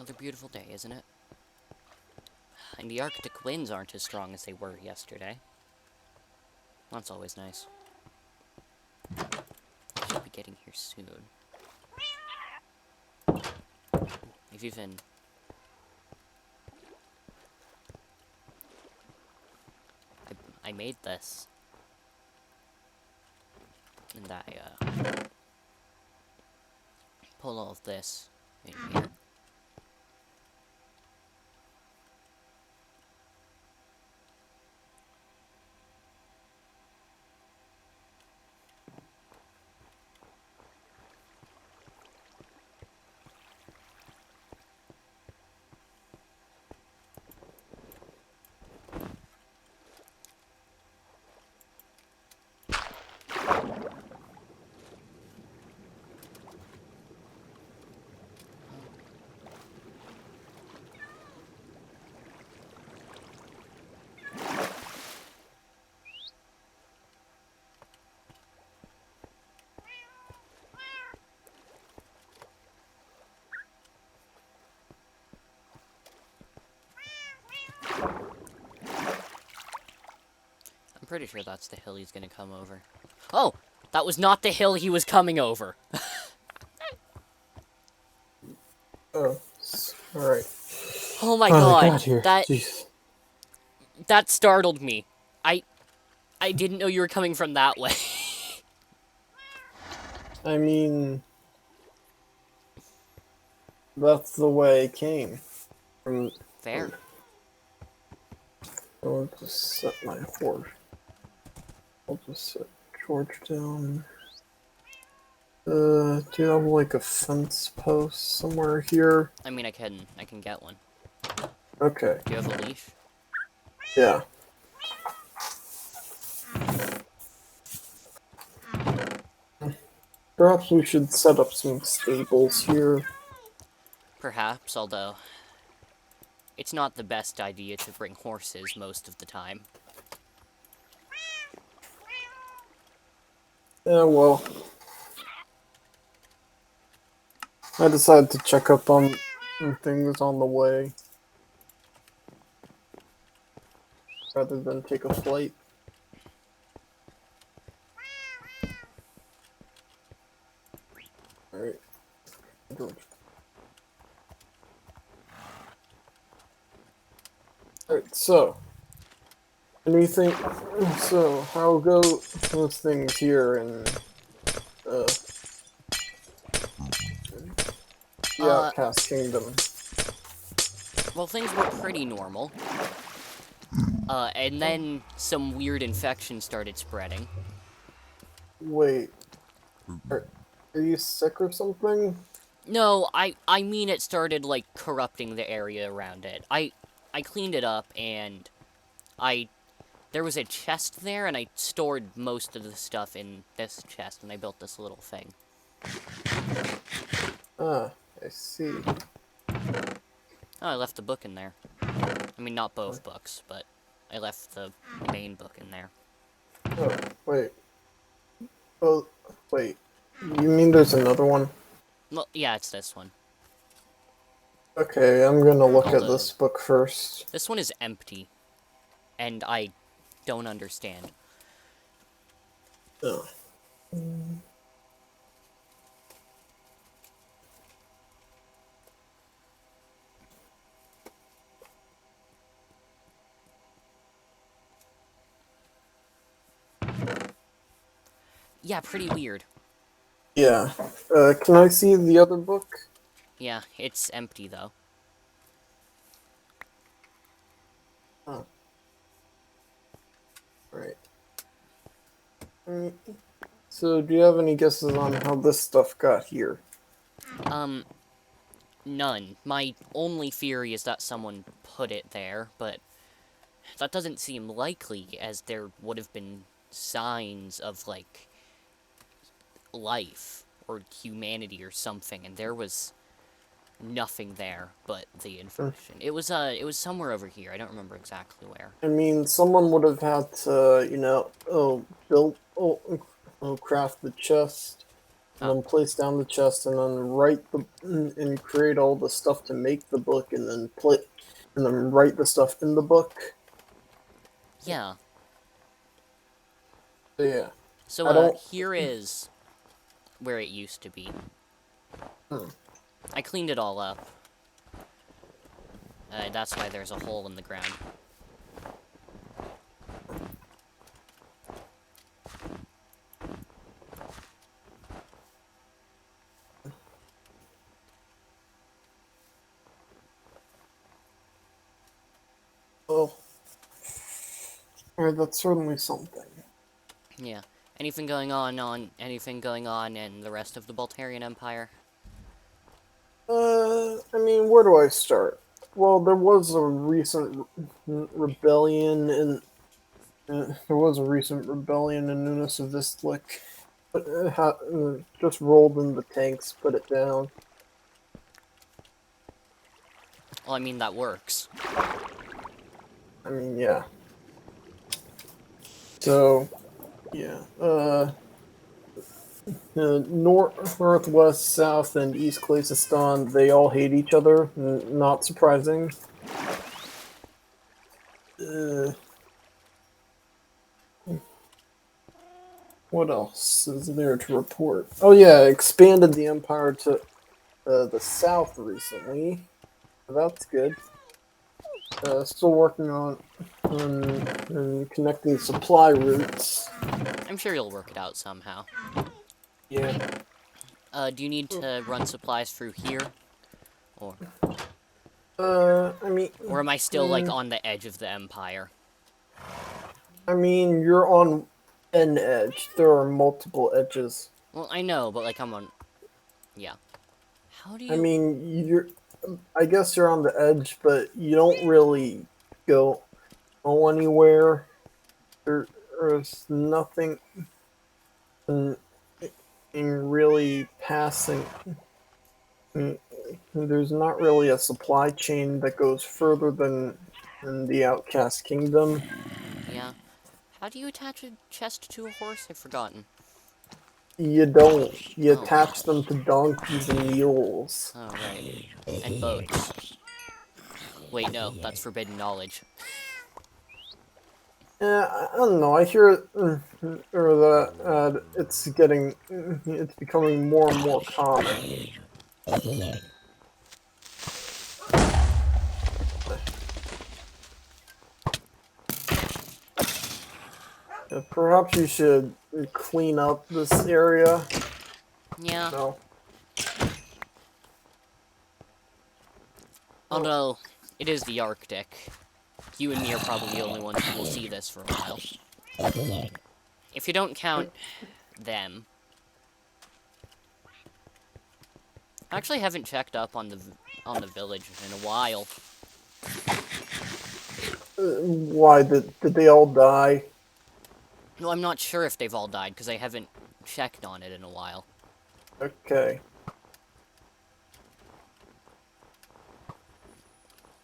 Another beautiful day, isn't it? And the Arctic winds aren't as strong as they were yesterday. That's always nice. Should be getting here soon. I've even... I made this. And I, pull all of this in here. I'm pretty sure that's the hill he's gonna come over. Oh! That was not the hill he was coming over! Oh, alright. Oh my Oh, I god! got here. Jeez. That startled me. I didn't know you were coming from that way. I mean, that's the way it came. Fair. I'll just set my horse. I'll just set George down. Do you have like a fence post somewhere here? I mean, I can get one. Okay. Do you have a leash? Yeah. Perhaps we should set up some stables here. Perhaps, although... It's not the best idea to bring horses most of the time. Yeah, well. I decided to check up on things on the way. Rather than take a flight. Alright. George. Alright, so. Anything. So, how go those things here in. The Outcast Kingdom? Well, things were pretty normal. And then some weird infection started spreading. Wait. Are you sick or something? No, I mean it started, like, corrupting the area around it. I cleaned it up, and there was a chest there, and I stored most of the stuff in this chest, and I built this little thing. Ah, I see. Oh, I left the book in there. I mean, not both books, but I left the main book in there. Oh, wait. Oh, wait. You mean there's another one? Well, yeah, it's this one. Okay, I'm gonna look at this book first. This one is empty, and I don't understand. Oh. Yeah, pretty weird. Yeah. Can I see the other book? Yeah, it's empty, though. Oh. Right. So, do you have any guesses on how this stuff got here? None. My only theory is that someone put it there, but that doesn't seem likely, as there would have been signs of, like, life or humanity or something, and there was nothing there but the infection. It was somewhere over here. I don't remember exactly where. I mean, someone would have had to, craft the chest, and then place down the chest, and then write the and create all the stuff to make the book, and then write the stuff in the book. Yeah. So, yeah, So, I don't. here is where it used to be. Hmm. I cleaned it all up. That's why there's a hole in the ground. Oh, that's certainly something. Yeah. Anything going on in the rest of the Boltarian Empire? I mean, where do I start? Well, there was a recent rebellion in. There was a recent rebellion in Nunas of Vistlik, but just rolled in the tanks, put it down. Well, I mean, that works. I mean, yeah. So, yeah. Northwest, South, and East Khalisistan, they all hate each other. Not surprising. Uh, what else is there to report? Oh yeah, expanded the empire to the south recently. That's good. Still working on connecting supply routes. I'm sure you'll work it out somehow. Yeah. Do you need to run supplies through here? Or I mean, am I still, like, on the edge of the Empire? you're on an edge. There are multiple edges. Well, I know, but, like, I'm on... Yeah. How do you... I mean, I guess you're on the edge, but you don't really go anywhere. There's nothing in, in really passing. There's not really a supply chain that goes further than in the Outcast Kingdom. Yeah. How do you attach a chest to a horse? I've forgotten. You don't. You Oh. attach them to donkeys and mules. Oh, right. And boats. Wait, no. That's forbidden knowledge. I don't know. I hear or that it's becoming more and more common. Perhaps you should clean up this area. Yeah. No. Although, it is the Arctic. You and me are probably the only ones who will see this for a while. If you don't count them. I actually haven't checked up on the village in a while. Why did they all die? No, I'm not sure if they've all died, because I haven't checked on it in a while. Okay.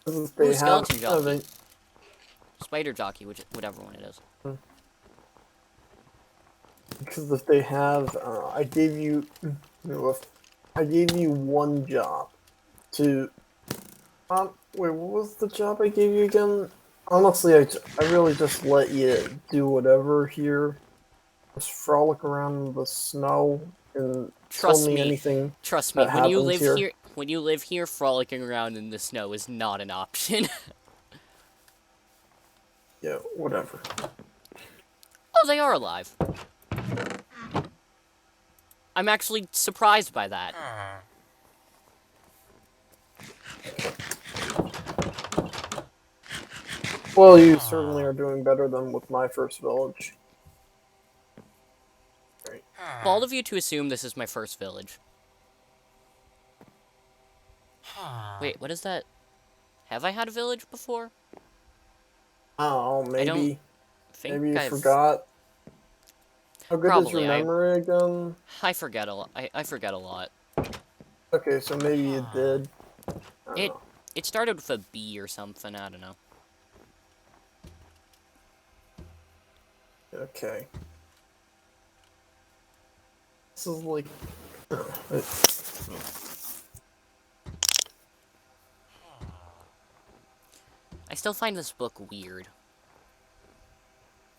They Ooh, skeleton jockey. they, Spider jockey, whatever one it is. because if they have, I gave you, I gave you one job to. Wait, what was the job I gave you again? Honestly, I really just let you do whatever here. Just frolic around in the snow and Trust tell me me. anything. Trust me, that when you happens live here. when you live here, frolicking around in the snow is not an option. Yeah, whatever. Oh, they are alive. I'm actually surprised by that. Well, you certainly are doing better than with my first village. Right. Bold of you to assume this is my first village. Wait, what is that? Have I had a village before? Oh, maybe. Think Maybe you I've... forgot. How good is your Probably, memory again? I forget a lot. I forget a lot. Okay, so maybe you did. I don't know. It started with a B or something, I don't know. Okay. This is like I still find this book weird.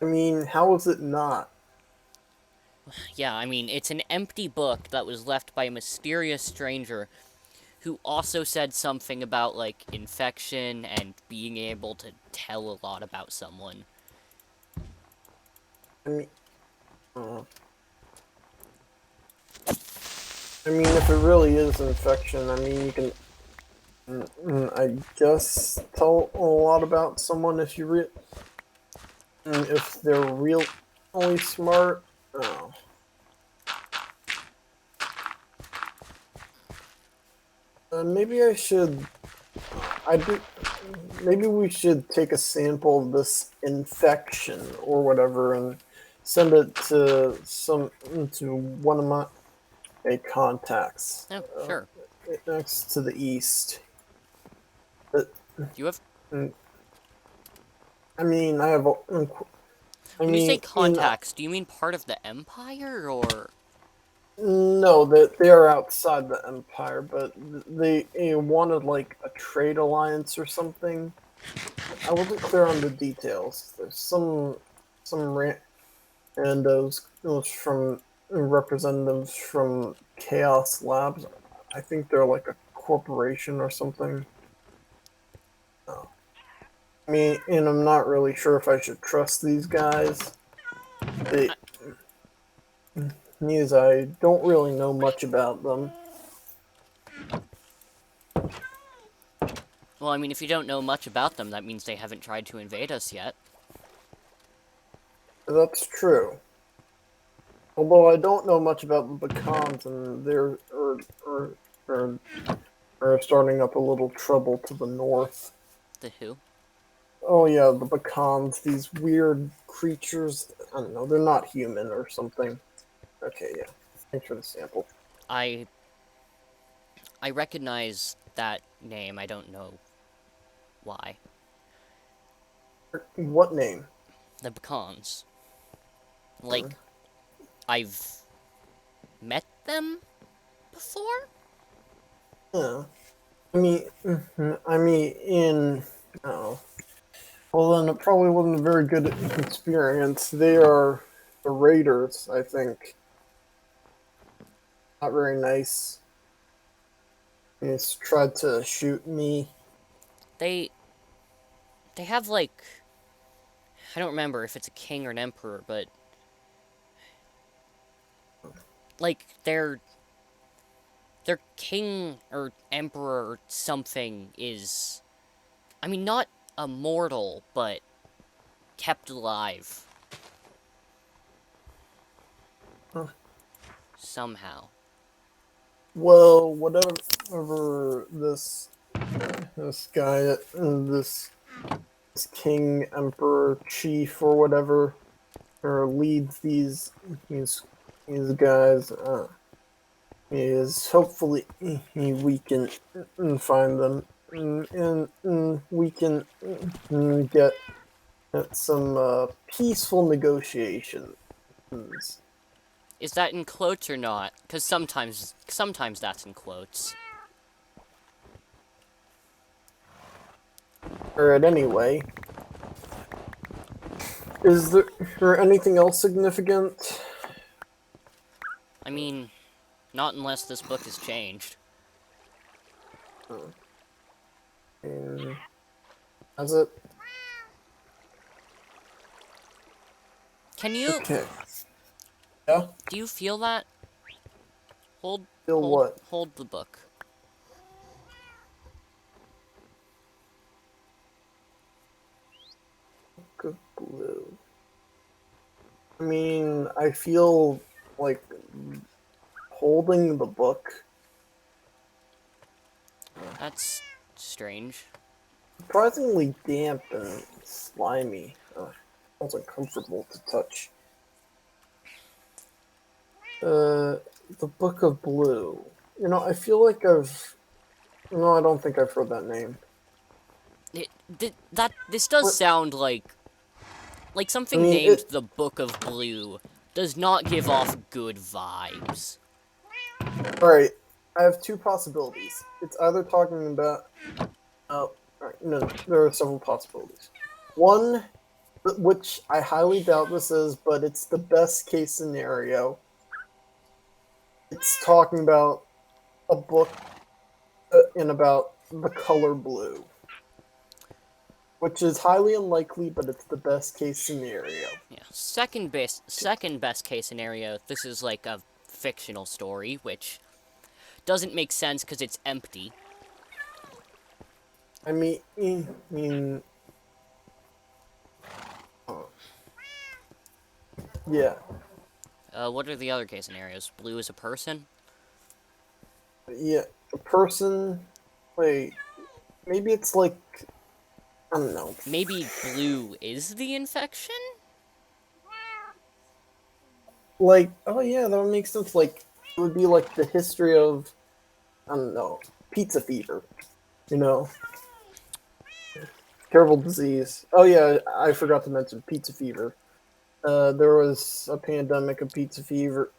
I mean, how is it not? Yeah, I mean, it's an empty book that was left by a mysterious stranger who also said something about, like, infection and being able to tell a lot about someone. I mean, uh, I mean, if it really is infection, I mean, you can, I guess, tell a lot about someone if they're really smart. Oh. Maybe I should. I do. Maybe we should take a sample of this infection or whatever and send it to one of my contacts Oh, sure. next to the east. But, Do you have... I mean, I have. I When you say mean, contacts, do you mean part of the Empire, or... no, that they are outside the empire, but they wanted like a trade alliance or something. I wasn't clear on the details. There's some randos from representatives from Chaos Labs. I think they're like a corporation or something. Oh. I mean, and I'm not really sure if I should trust these guys. They, News, I don't really know much about them. Well, I mean, if you don't know much about them, that means they haven't tried to invade us yet. That's true. Although I don't know much about the Bacons, and they're are starting up a little trouble to the north. The who? Oh yeah, the Bacons, these weird creatures. I don't know, they're not human or something. Okay, yeah. Thanks for the sample. I recognize that name. I don't know why. What name? The Bacons. Like, I've met them before? Yeah. In oh, well then it probably wasn't a very good experience. They are the raiders, I think. Not very nice. He's tried to shoot me. They have, like... I don't remember if it's a king or an emperor, but... Like, their king or emperor or something is... I mean, not immortal, but kept alive. Huh. Somehow. Well, whatever this guy, this king, emperor, chief, or whatever, or leads these guys, is hopefully we can find them and we can get some peaceful negotiations. Is that in quotes or not? Because sometimes that's in quotes. Alright, anyway. Is there anything else significant? I mean, not unless this book has changed. Has it? Can you... Okay. Yeah? Do you feel that? Hold what? Hold the book. Book of Blue. I mean, I feel like holding the book. That's strange. Surprisingly damp and slimy. Smells uncomfortable to touch. The Book of Blue. You know, I feel like No, I don't think I've heard that name. This does sound like something named the Book of Blue does not give off good vibes. Alright, I have two possibilities. It's either talking about. Alright, no, there are several possibilities. One, which I highly doubt this is, but it's the best case scenario. It's talking about a book in about the color blue, which is highly unlikely, but it's the best case scenario. Yeah. Second best case scenario, this is like a fictional story, which doesn't make sense because it's empty. I mean, yeah, What are the other case scenarios? Blue is a person? yeah. A person. Wait, maybe it's like I don't know. Maybe blue is the infection? Like, oh yeah, that would make sense. Like, it would be like the history of I don't know, pizza fever. You know, terrible disease. Oh yeah, I forgot to mention pizza fever. There was a pandemic of pizza fever,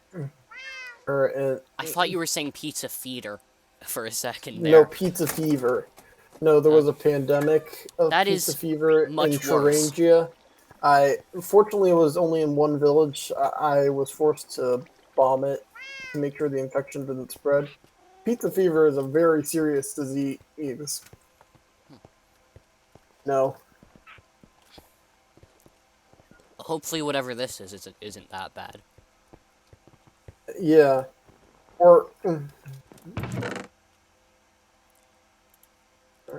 or I thought you were saying pizza feeder for a second no there. pizza fever. No, there Uh, was a pandemic of that pizza is fever in much worse. Thuringia. I fortunately it was only in one village. I was forced to bomb it to make sure the infection didn't spread. Pizza fever is a very serious disease. No, Hopefully whatever this is isn't that bad. yeah, or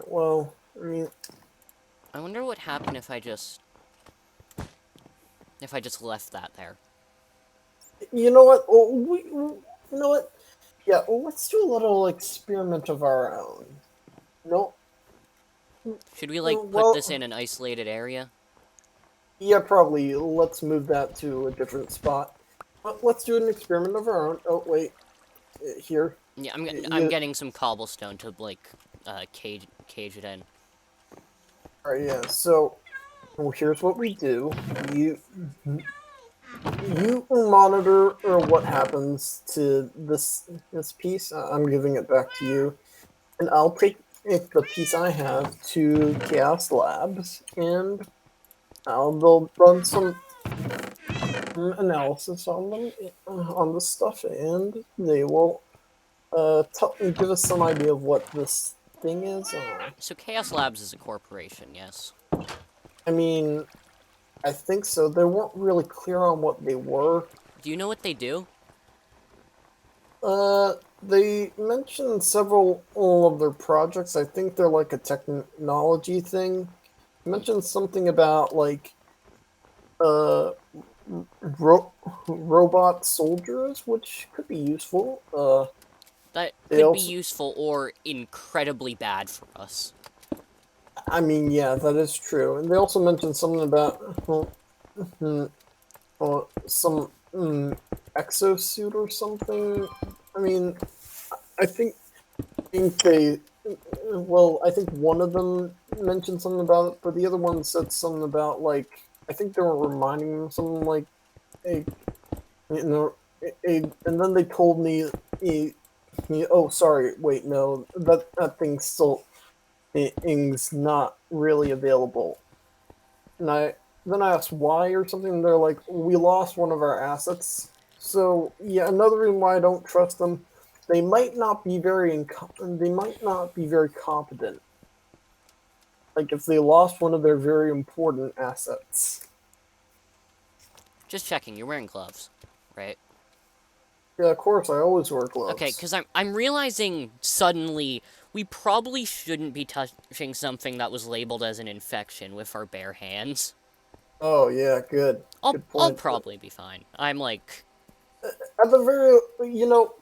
well, I mean, I wonder what happened if I just left that there. you know what? You know what? Yeah, well, let's do a little experiment of our own. No, Should we like put this well, in an isolated area? yeah, probably. Let's move that to a different spot. But let's do an experiment of our own. Oh wait, here. Yeah, I'm You, getting some cobblestone to like cage it in. all right, yeah. So, well, here's what we do. You you monitor what happens to this piece. I'm giving it back to you, and I'll take the piece I have to Chaos Labs, and they'll run some analysis on them on the stuff, and they will give us some idea of what this thing is. So Chaos Labs is a corporation, yes. I mean, I think so. They weren't really clear on what they were. Do you know what they do? They mentioned several all of their projects. I think they're like a technology thing. Mentioned something about like uh ro- robot soldiers, which could be useful. That They could be also, useful or incredibly bad for us. I mean, yeah, that is true. And they also mentioned something about hmm, some exosuit or something. I mean, I think they. Well, I think one of them mentioned something about it, but the other one said something about like I think they were reminding them something like a you know and then they told me oh sorry wait no that thing's still thing's not really available, and I asked why or something, and they're like, we lost one of our assets. So yeah, another reason why I don't trust them. They might not be they might not be very competent. Like if they lost one of their very important assets. Just checking, you're wearing gloves, right? Yeah, of course I always wear Okay, gloves. because I'm realizing suddenly we probably shouldn't be touching something that was labeled as an infection with our bare hands. Oh yeah, good I'll point. probably be fine. I'm like, At the very,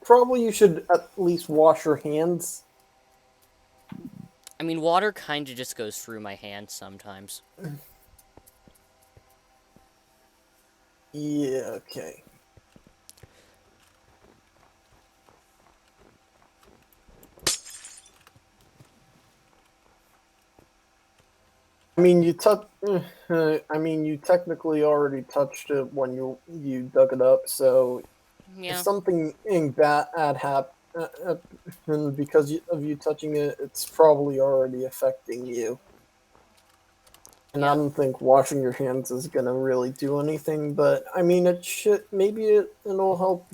probably you should at least wash your hands. I mean, water kind of just goes through my hands sometimes. Yeah, okay. I mean, I mean, you technically already touched it when you dug it up, so if Yeah. something bad happened because of you touching it, it's probably already affecting you. And I Yeah. don't think washing your hands is gonna really do anything, but I mean, it should. Maybe it'll help.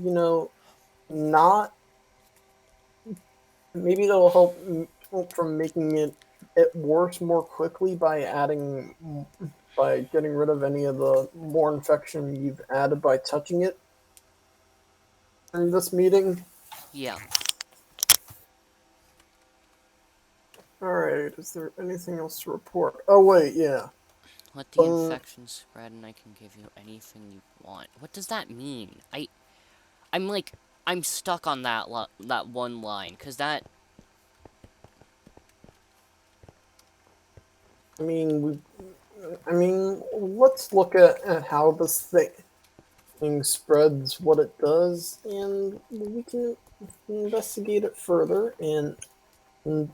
Not. Maybe it'll help from making it worse more quickly by getting rid of any of the more infection you've added by touching it during this meeting. Yeah. All right. Is there anything else to report? Oh wait, yeah. Let the Uh, infection spread and I can give you anything you want. What does that mean? I'm like, I'm stuck on that one line, cause that, I mean, let's look at how this thing spreads, what it does, and we can investigate it further, and then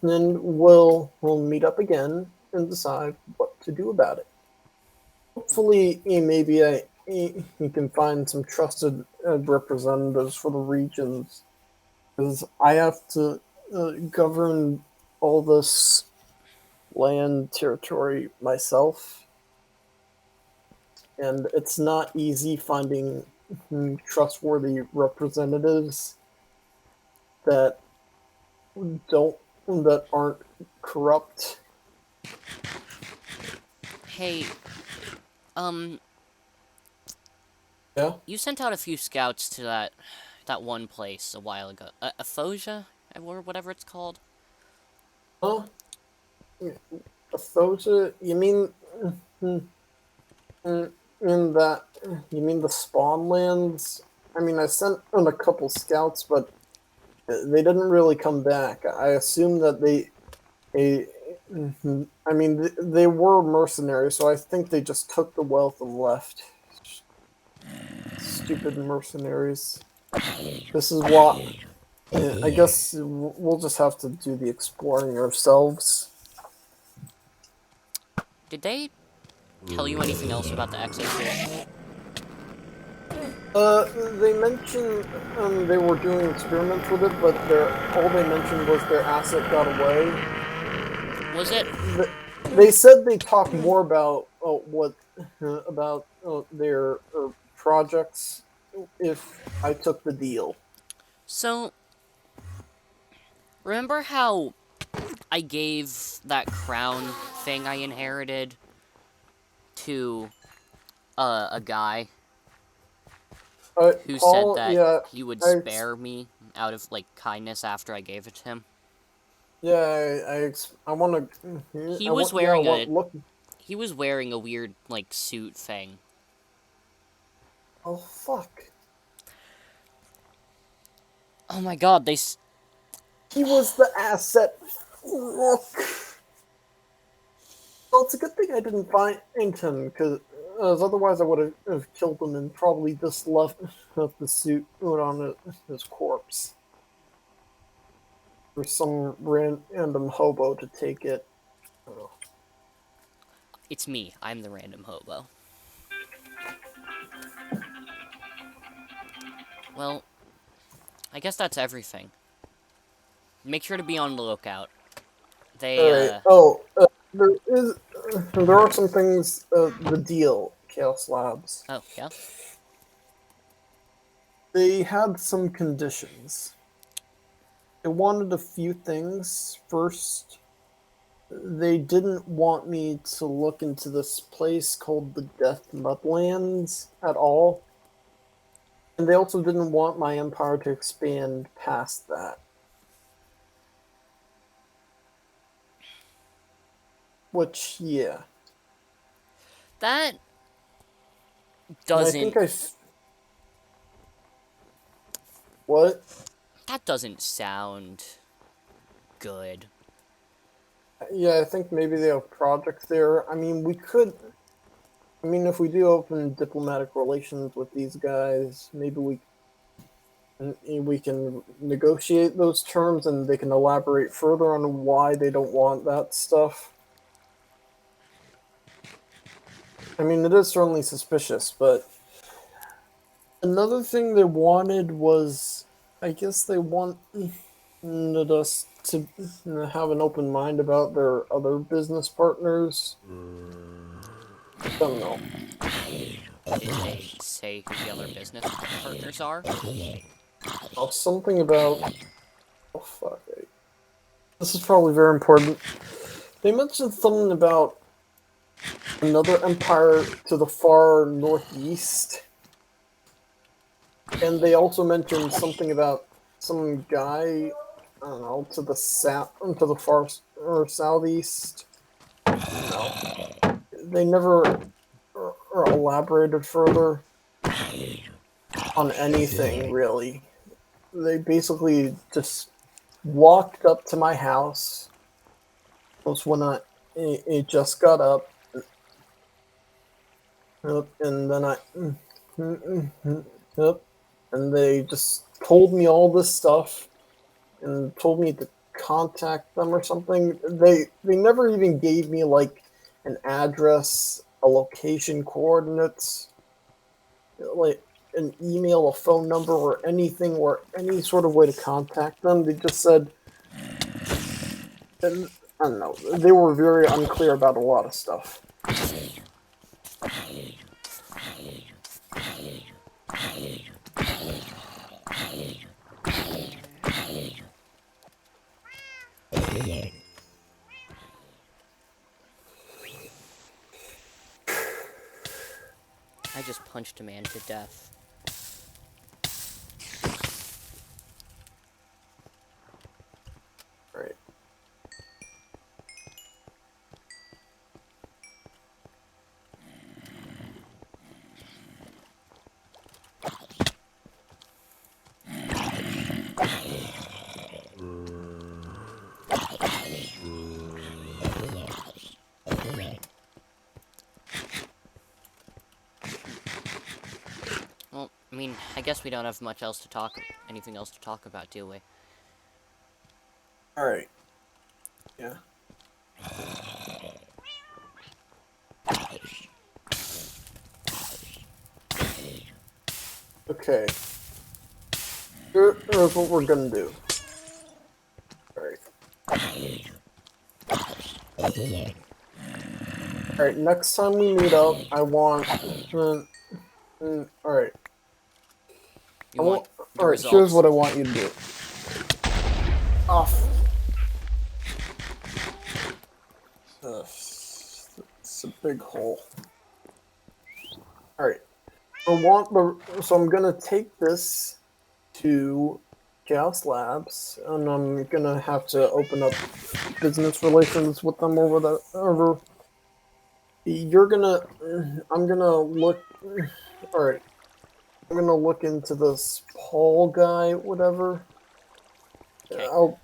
we'll meet up again and decide what to do about it. Hopefully, maybe you can find some trusted representatives for the regions, because I have to govern all this land territory myself, and it's not easy finding trustworthy representatives that don't that aren't corrupt. hey, um, Yeah. you sent out a few scouts to that one place a while ago. Aphosia? Or whatever it's called? Huh? Athosa? You mean mm, in that? You mean the spawn lands? I mean, I sent in a couple scouts, but they didn't really come back. I assume that they I mean, they were mercenaries, so I think they just took the wealth and left. Stupid mercenaries. This is what. I guess we'll just have to do the exploring ourselves. Did they tell you anything else about the exosuit? They mentioned they were doing experiments with it, but all they mentioned was their asset got away. Was it? They said they talk more about what about their projects if I took the deal. So, remember how I gave that crown thing I inherited to a guy who said Paul, that yeah, he would I spare me out of like kindness after I gave it to him? yeah, I want to. He I was want yeah. wearing What a look? he was wearing a weird like suit thing. Oh fuck! Oh my god, He was the asset. Look. Well, it's a good thing I didn't find him, because otherwise I would have killed him and probably just left the suit on his corpse for some random hobo to take it. Oh. it's me. I'm the random hobo. Well, I guess that's everything. Make sure to be on the lookout. All They right. Oh, there are some things. The deal, Chaos Labs. oh, yeah. They had some conditions. They wanted a few things. First, they didn't want me to look into this place called the Death Mudlands at all. And they also didn't want my empire to expand past that. Which, yeah. That And I doesn't think what? that doesn't sound good. Yeah, I think maybe they have projects there. I mean, we could. I mean, if we do open diplomatic relations with these guys, maybe we can negotiate those terms and they can elaborate further on why they don't want that stuff. I mean, it is certainly suspicious, but Another thing they wanted was, I guess they wanted us to have an open mind about their other business partners. Don't know. Did they say who the other business partners are? Oh, something about. Oh fuck! This is probably very important. They mentioned something about another empire to the far northeast, and they also mentioned something about some guy. I don't know, to the south, to the far or southeast. No, they never or elaborated further on anything really. They basically just walked up to my house. Was when it just got up, and then yep, and they just told me all this stuff and told me to contact them or something. They never even gave me like an address, a location coordinates, like an email, a phone number, or anything, or any sort of way to contact them. They just said, and I don't know. They were very unclear about a lot of stuff. I just punched a man to death. Right. Well, I mean, I guess we don't have anything else to talk about, do we? All right. Yeah. Okay. Here's what we're gonna do. All right. All right. Next time we meet up, I want. All right. You want the All right. Here's results? what I want you to do. Off. It's a big hole. All right. So I'm gonna take this to Chaos Labs, and I'm gonna have to open up business relations with them over the over. You're gonna. I'm gonna look. All right. I'm gonna look into this Paul guy, whatever. Okay. I'll.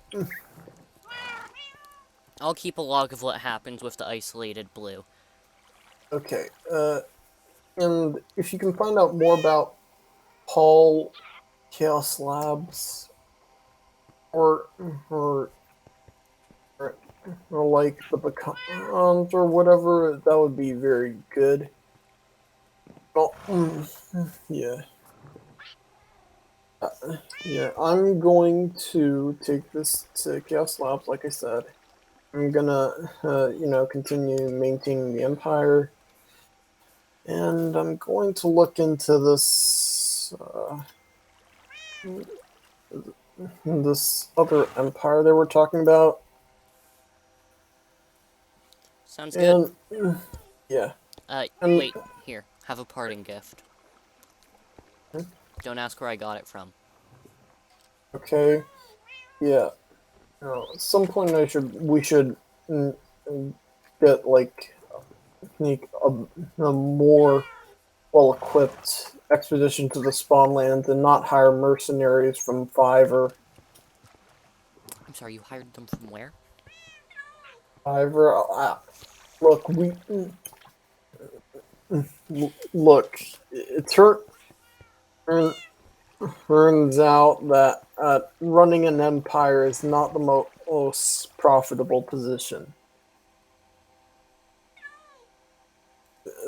I'll keep a log of what happens with the isolated blue. Okay. And if you can find out more about Paul Chaos Labs, or or or like the Becomes or whatever, that would be very good. Well, yeah. Yeah, I'm going to take this to Chaos Labs, like I said. I'm gonna, continue maintaining the Empire, and I'm going to look into this other Empire they were talking about, Sounds good. and yeah, Uh, and wait, here. Have a parting gift. Don't ask where I got it from. okay, yeah. At some point, we should get like sneak a more well-equipped expedition to the spawn land and not hire mercenaries from Fiverr. I'm sorry, you hired them from where? Fiverr. Look, look. It turns out that running an empire is not the most profitable position.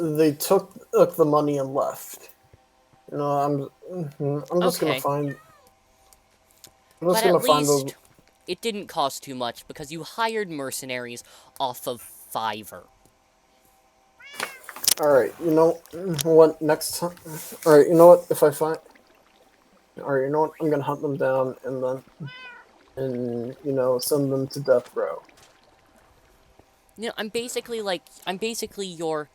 They took the money and left. No, I'm just gonna Okay, find. I'm just but gonna at find those. least it didn't cost too much because you hired mercenaries off of Fiverr. All right, you know what? Next time. All right, you know what? If I find. All right, you know what? I'm gonna hunt them down and send them to death row. You know, I'm basically your,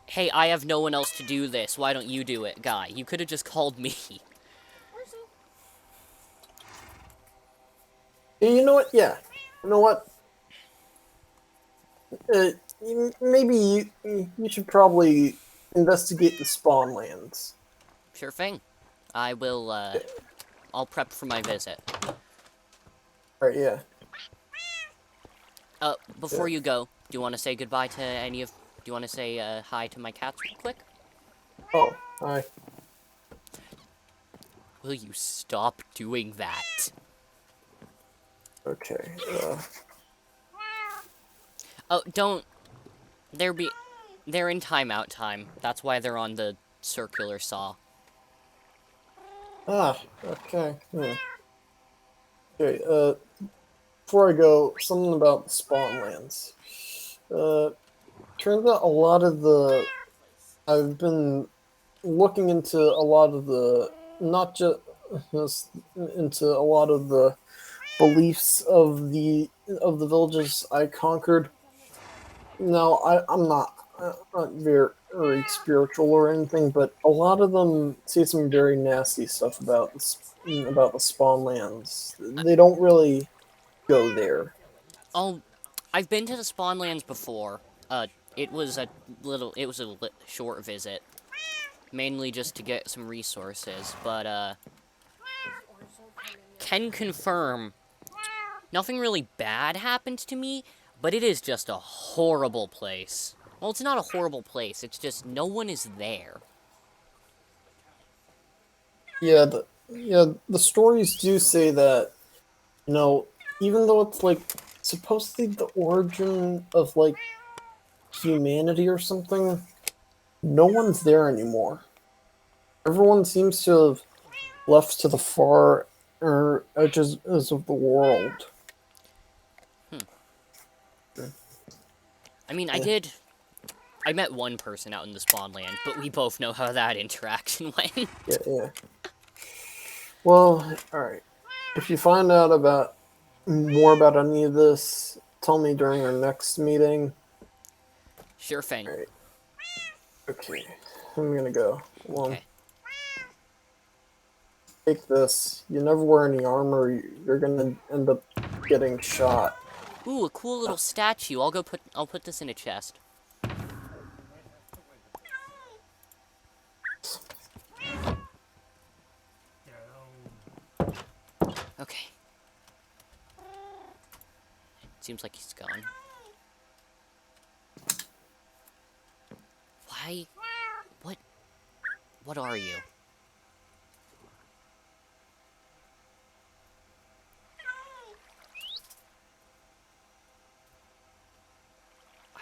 hey, I have no one else to do this, why don't you do it, guy. You could have just called me. You know what? Yeah. You know what? Maybe you should probably investigate the spawn lands. Sure thing. I will, I'll prep for my visit. All right. Yeah. Before Yeah. you go, do you want to say goodbye to do you want to say, hi to my cats real quick? Oh. Hi. Will you stop doing that? Okay. Oh, don't, they're in timeout time. That's why they're on the circular saw. Okay. Okay. Before I go, something about the spawn lands. Turns out a lot of the I've been looking into a lot of the not just into a lot of the beliefs of the villages I conquered. No, I'm not very spiritual or anything, but a lot of them say some very nasty stuff about the spawn lands. They don't really go there. Oh, I've been to the Spawnlands before. It was a short visit. Mainly just to get some resources, but, can confirm nothing really bad happened to me, but it is just a horrible place. Well, it's not a horrible place, it's just no one is there. Yeah, the stories do say that, even though it's like supposedly the origin of like humanity or something, no one's there anymore. Everyone seems to have left to the far edges of the world. Hmm. I mean, Yeah, I met one person out in the Spawnlands, but we both know how that interaction went. yeah. Well, all right. If you find out about more about any of this, tell me during our next meeting. Sure thing. All right. Okay. I'm gonna go. One. Okay. Take this. You never wear any armor. You're gonna end up getting shot. Ooh, a cool little statue. I'll put this in a chest. Okay. Seems like he's gone. Why? What? What are you?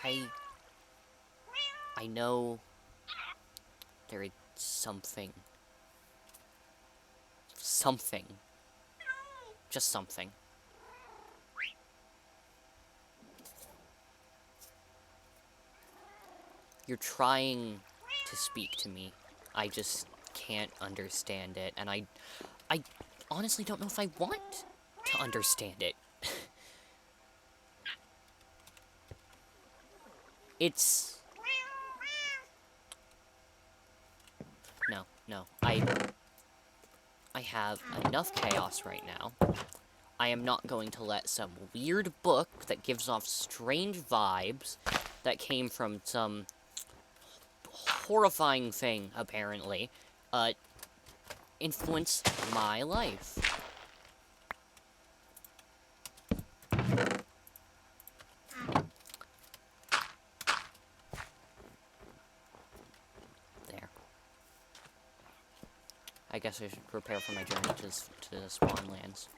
I... I know... there is something. Something. Just something. You're trying to speak to me. I just can't understand it, and I honestly don't know if I want to understand it. It's... No. I have enough chaos right now. I am not going to let some weird book that gives off strange vibes that came from some horrifying thing, apparently, influence my life. There. I guess I should prepare for my journey to the Spawnlands.